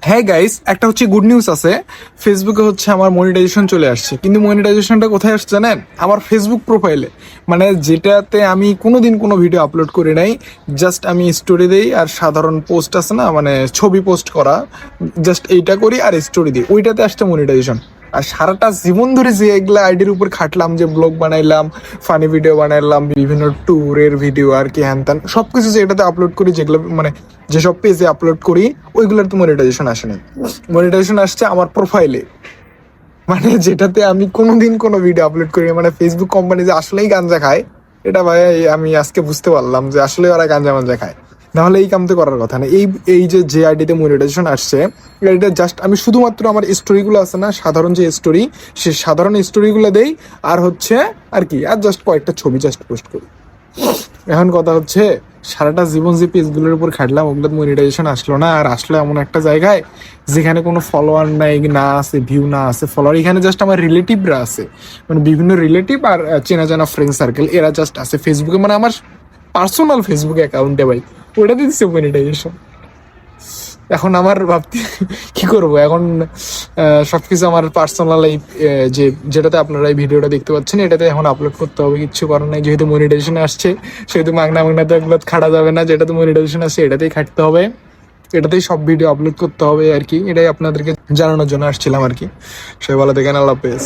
হ্যাঁ গাইস, একটা হচ্ছে গুড নিউজ আছে। ফেসবুকে হচ্ছে আমার মনিটাইজেশন চলে আসছে, কিন্তু মনিটাইজেশনটা কোথায় আসছে জানেন? আমার ফেসবুক প্রোফাইলে, মানে যেটাতে আমি কোনোদিন কোনো ভিডিও আপলোড করি নাই। জাস্ট আমি স্টোরি দেই আর সাধারণ পোস্ট আছে না, মানে ছবি পোস্ট করা, জাস্ট এইটা করি আর স্টোরি দিই, ওইটাতে আসছে মনিটাইজেশন। আর সারাটা জীবন ধরে যে এগুলা আইডির উপর খাটলাম, যে ব্লগ বানাইলাম, ফানি ভিডিও বানাইলাম, বিভিন্ন ট্যুরের ভিডিও আর কি হ্যান ত্যান সবকিছু যে এটাতে আপলোড করি, যেগুলো মানে যেসব পেজে আপলোড করি, ওইগুলোর তো মনিটাইজেশন আসে নাই। মনিটাইজেশন আসছে আমার প্রোফাইলে, মানে যেটাতে আমি কোনোদিন কোনো ভিডিও আপলোড করি না। মানে ফেসবুক কোম্পানি যে আসলেই গাঞ্জা খায়, এটা ভাই আমি আজকে বুঝতে পারলাম যে আসলে ওরা গাঞ্জা মাঞ্জা খায়। নাহলে এই কাম তো করার কথা না। এই এই যে আইডিতে মনিটাইজেশন আসছে, এটা জাস্ট আমি শুধুমাত্র আমার স্টোরিগুলো আছে না, সাধারণ যে স্টোরি, সে সাধারণ স্টোরিগুলো দেই আর হচ্ছে আর কি, আর জাস্ট কয়েকটা ছবি জাস্ট পোস্ট করি। এখন কথা হচ্ছে, সারাটা জীবন যে পেজগুলোর উপর খাটলাম, ওগুলোর মনিটাইজেশন আসলো না। আর আসলো এমন একটা জায়গায় যেখানে কোনো ফলোয়ার নাই, না আছে ভিউ, না আছে ফলোয়ার। এখানে জাস্ট আমার রিলেটিভরা আছে, মানে বিভিন্ন রিলেটিভ আর চেনা জানা ফ্রেন্ড সার্কেল, এরা জাস্ট আছে ফেসবুকে, মানে আমার পার্সোনাল ফেসবুক অ্যাকাউন্টে ভাই। ওটাতে দিচ্ছে মনিটাইজেশন। এখন আমার ভাবতে কি করব এখন, সবকিছু আমার পার্সোনাল এই যে যেটাতে আপনারা এই ভিডিওটা দেখতে পাচ্ছেন, এটাতে এখন আপলোড করতে হবে। কিচ্ছু করার নাই, যেহেতু মনিটাইজেশন আসছে সেহেতু মাগনা তো এগুলো খাটা যাবে না। যেটাতে মনিটাইজেশন আসছে এটাতেই খাটতে হবে, এটাতেই সব ভিডিও আপলোড করতে হবে আর কি। এটাই আপনাদেরকে জানানোর জন্য আসছিলাম আর কি। সবাই ভালো দেখেন, আল্লাহ হাফেজ।